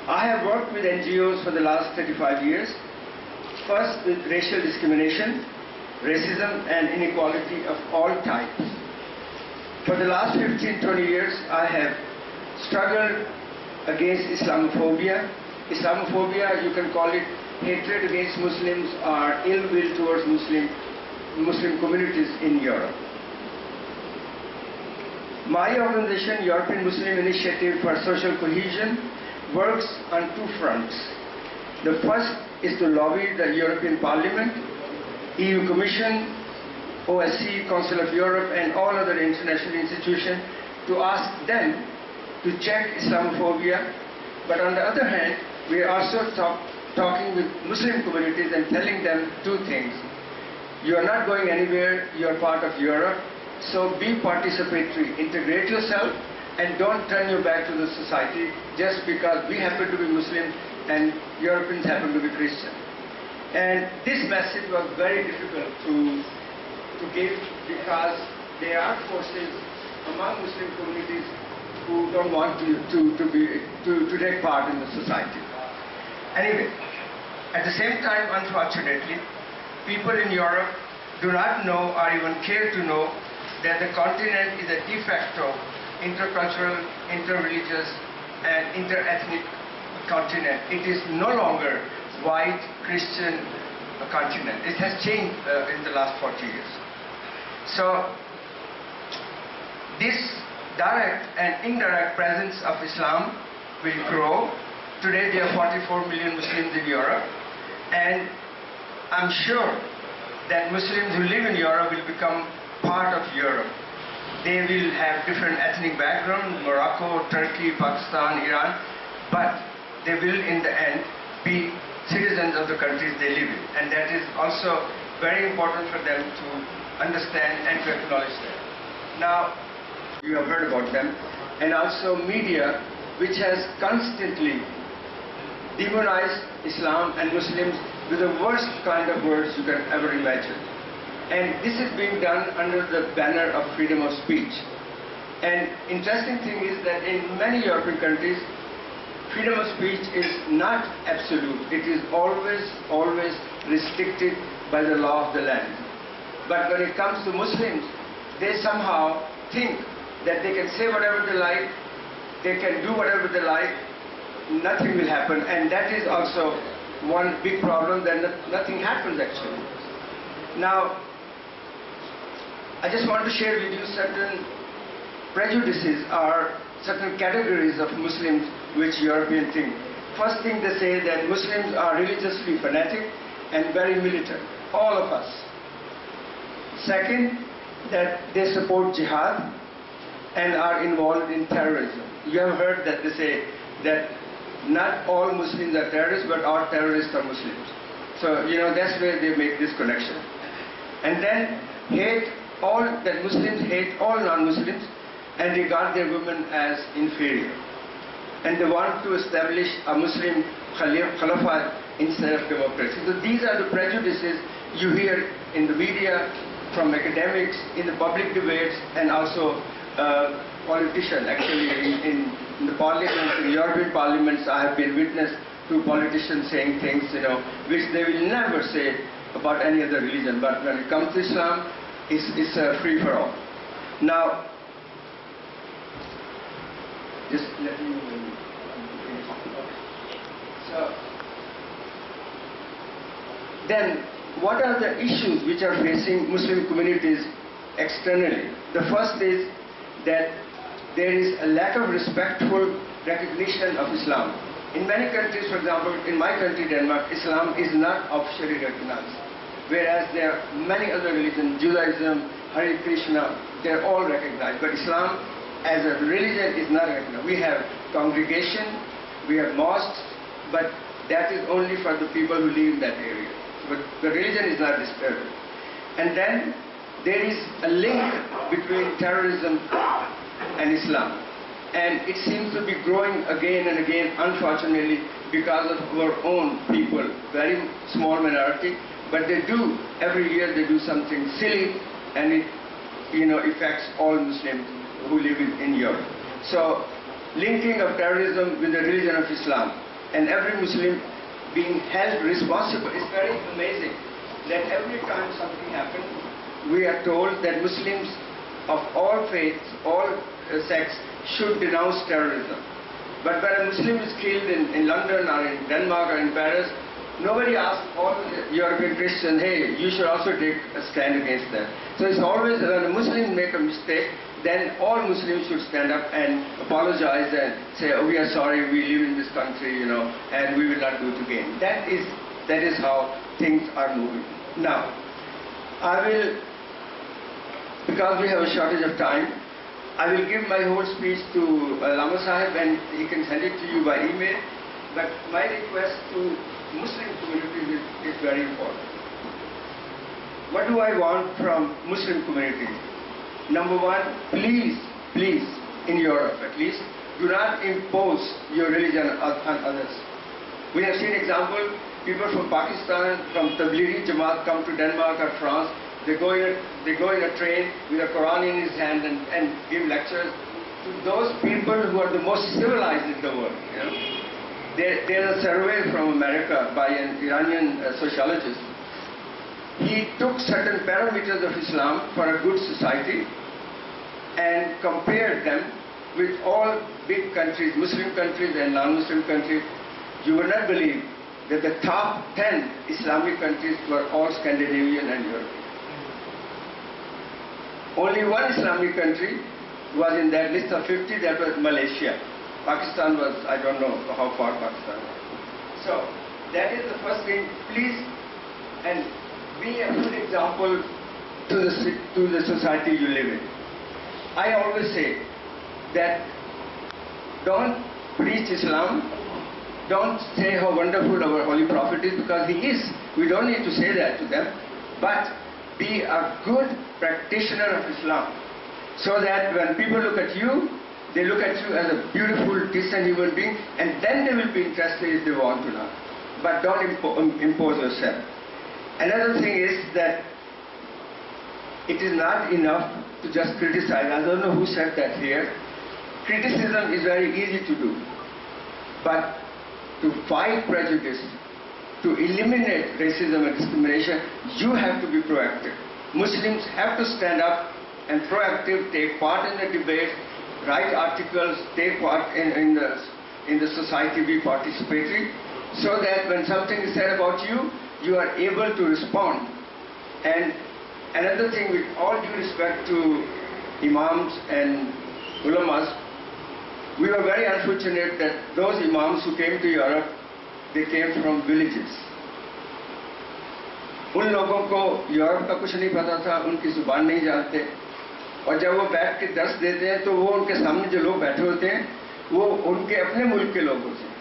I have worked with NGOs for the last 35 years, first with racial discrimination, racism and inequality of all types. For the last 15-20 years, I have struggled against Islamophobia. Islamophobia, you can call it hatred against Muslims or ill will towards Muslim communities in Europe. My organization, European Muslim Initiative for Social Cohesion, works on two fronts. The first is to lobby the European Parliament, EU Commission, OSCE, Council of Europe, and all other international institutions to ask them to check Islamophobia. But on the other hand, we are also talking with Muslim communities and telling them two things. You are not going anywhere, you are part of Europe, so be participatory, integrate yourself, and don't turn your back to the society just because we happen to be Muslim and Europeans happen to be Christian. And this message was very difficult to give because there are forces among Muslim communities who don't want to take part in the society. Anyway, at the same time, unfortunately, people in Europe do not know or even care to know that the continent is a de facto intercultural, interreligious, and interethnic continent. It is no longer white Christian continent. It has changed in the last 40 years. So this direct and indirect presence of Islam will grow. Today there are 44 million Muslims in Europe, and I'm sure that Muslims who live in Europe will become part of Europe. They will have different ethnic backgrounds, Morocco, Turkey, Pakistan, Iran, but they will in the end be citizens of the countries they live in. And that is also very important for them to understand and to acknowledge them. Now, you have heard about them, and also media, which has constantly demonized Islam and Muslims with the worst kind of words you can ever imagine. And this is being done under the banner of freedom of speech. And interesting thing is that in many European countries, freedom of speech is not absolute. It is always restricted by the law of the land. But when it comes to Muslims, they somehow think that they can say whatever they like, they can do whatever they like, nothing will happen. And that is also one big problem, that nothing happens actually. Now, I just want to share with you certain prejudices or certain categories of Muslims which Europeans think. First thing, they say that Muslims are religiously fanatic and very militant, all of us. Second, that they support jihad and are involved in terrorism. You have heard that they say that not all Muslims are terrorists, but all terrorists are Muslims. So, that's where they make this connection. And then that Muslims hate all non-Muslims and regard their women as inferior. And they want to establish a Muslim Khalifa instead of democracy. So these are the prejudices you hear in the media, from academics, in the public debates, and also politicians. Actually, in the parliaments, in European parliaments, I have been witness to politicians saying things, which they will never say about any other religion. But when it comes to Islam, it's free for all. Now, just let me finish. So, then, what are the issues which are facing Muslim communities externally? The first is that there is a lack of respectful recognition of Islam. In many countries, for example, in my country, Denmark, Islam is not officially recognized. Whereas there are many other religions, Judaism, Hare Krishna, they're all recognized. But Islam as a religion is not recognized. We have congregation, we have mosques, but that is only for the people who live in that area. But the religion is not disturbed. And then there is a link between terrorism and Islam. And it seems to be growing again and again, unfortunately, because of our own people, very small minority. But they do, every year they do something silly, and it affects all Muslims who live in Europe. So, linking of terrorism with the religion of Islam. and every Muslim being held responsible. It's very amazing that every time something happens, we are told that Muslims of all faiths, all sects should denounce terrorism. But when a Muslim is killed in London or in Denmark or in Paris, nobody asks all European Christians, hey, you should also take a stand against that. So it's always when a Muslim make a mistake, then all Muslims should stand up and apologize and say, oh, we are sorry, we live in this country, and we will not do it again. That is how things are moving. Now, I will, because we have a shortage of time, I will give my whole speech to Lama Sahib and he can send it to you by email. But my request to Muslim community is very important. What do I want from Muslim community? Number one, please, in Europe at least, do not impose your religion on others. We have seen example, people from Pakistan, from Tablighi Jamaat come to Denmark or France. They go in a train with a Quran in his hand and give lectures to those people who are the most civilized in the world. There's a survey from America by an Iranian sociologist. He took certain parameters of Islam for a good society and compared them with all big countries, Muslim countries and non-Muslim countries. You will not believe that the top 10 Islamic countries were all Scandinavian and European. Only one Islamic country was in that list of 50, that was Malaysia. Pakistan was, I don't know how far Pakistan was. So, that is the first thing, please, and be a good example to the society you live in. I always say that don't preach Islam, don't say how wonderful our Holy Prophet is, because he is. We don't need to say that to them, but be a good practitioner of Islam, so that when people look at you, they look at you as a beautiful, decent human being, and then they will be interested if they want to know. But don't impose yourself. Another thing is that it is not enough to just criticize. I don't know who said that here. Criticism is very easy to do. But to fight prejudice, to eliminate racism and discrimination, you have to be proactive. Muslims have to stand up and proactive, take part in the debate, write articles, take part in the society, be participatory, so that when something is said about you, you are able to respond. And another thing, with all due respect to imams and ulamas, we were very unfortunate that those imams who came to Europe, they came from villages. उन लोगों को Europe का कुछ नहीं पता था, उनकी जुबान नहीं जानते, और जब वो बैठ के दर्स देते हैं तो वो उनके सामने जो लोग बैठे होते हैं वो उनके अपने मुल्क के लोग होते हैं,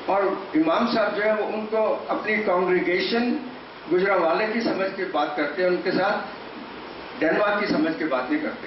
और इमाम साहब जो है वो उनको अपनी कांग्रीगेशन गुजरांवाले की समझ के बात करते हैं, उनके साथ डेनमार्क की समझ के बात नहीं करते.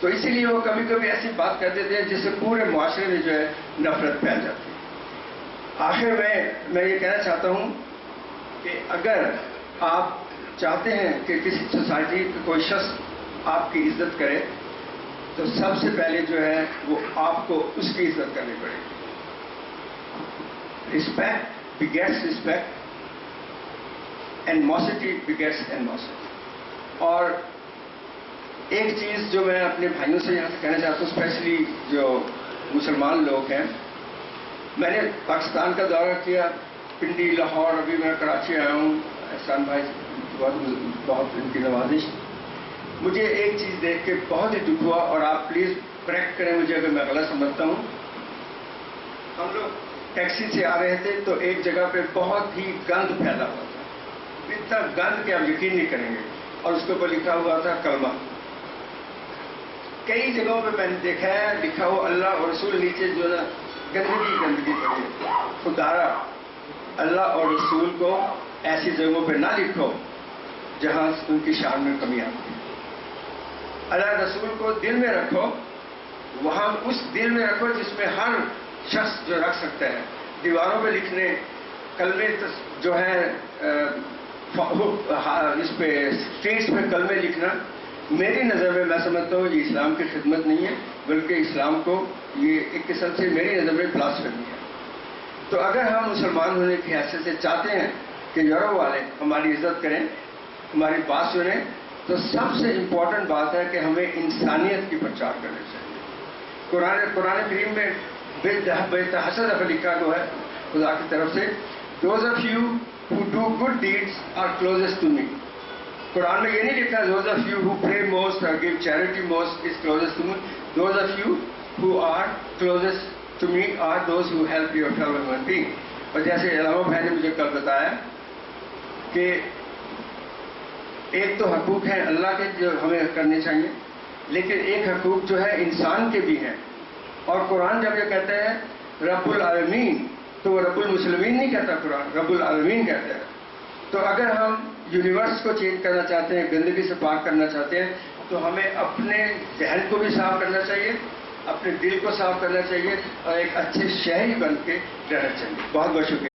तो इसीलिए वो कभी कभी ऐसी बात कर देते हैं जिससे पूरे मुआशरे में जो है नफरत फैल जाती है. आखिर में मैं ये कहना चाहता हूँ कि अगर आप चाहते हैं कि किसी सोसाइटी का कोई शख्स आपकी इज्जत करे, तो सबसे पहले जो है वो आपको उसकी इज्जत करनी पड़ेगी. Respect begets respect, animosity begets animosity. और एक चीज़ जो मैं अपने भाइयों से यहाँ से कहना चाहता हूँ, स्पेशली जो मुसलमान लोग हैं, मैंने पाकिस्तान का दौरा किया, पिंडी, लाहौर, अभी मैं कराची आया हूँ, एहसान भाई बहुत इनकी नवाजिश. मुझे एक चीज़ देख के बहुत ही दुख हुआ, और आप प्लीज़ करेक्ट करें मुझे अगर मैं गलत समझता हूँ. हम लोग टैक्सी से आ रहे थे तो एक जगह पे बहुत ही गंद फैला हुआ था, इतना गंद कि आप यकीन नहीं करेंगे, और उसके ऊपर लिखा हुआ था कलमा. कई जगहों पे मैंने देखा है लिखा हुआ अल्लाह और रसूल, नीचे जो है गंदगी पड़ी है. खुदारा अल्लाह और रसूल को ऐसी जगहों पे ना लिखो जहां उनकी शान में कमी आती है. अल्लाह रसूल को दिल में रखो, वहां उस दिल में रखो जिसमें हर शख्स जो रख सकता है. दीवारों पे लिखने कलमे जो है, इस पे स्ट्रीट्स पे कलमे लिखना, मेरी नज़र में मैं समझता हूँ ये इस्लाम की खिदमत नहीं है, बल्कि इस्लाम को ये एक किस्म से मेरी नज़र में ब्लास्फेमी है. تو اگر ہم مسلمان ہونے کی حیثیت سے چاہتے ہیں کہ یورپ والے ہماری عزت کریں، ہماری بات سنیں، تو سب سے امپورٹنٹ بات ہے کہ ہمیں انسانیت کی پرچار کرنا چاہیے۔ قرآن کریم میں بے تحسد لکھا جو ہے خدا کی طرف سے، those of you who do good deeds are closest to me۔ قرآن میں یہ نہیں لکھا those of you who pray most or give charity most is closest to me۔ those of you who are closest to me are those who help your fellow human being۔ اور جیسے علامہ بھائی نے مجھے کل بتایا کہ ایک تو حقوق ہیں اللہ کے جو ہمیں کرنے چاہیے، لیکن ایک حقوق جو ہے انسان کے بھی ہیں۔ اور قرآن جب یہ کہتے ہیں رب العالمین، تو وہ رب المسلمین نہیں کہتا، قرآن رب العالمین کہتا ہے۔ تو اگر ہم یونیورس کو چینج کرنا چاہتے ہیں، گندگی سے پاک کرنا چاہتے ہیں، تو ہمیں اپنے ذہن کو بھی صاف کرنا چاہیے، اپنے دل کو صاف کرنا چاہیے، اور ایک اچھے شہری بن کے رہنا چاہیے۔ بہت بہت شکریہ۔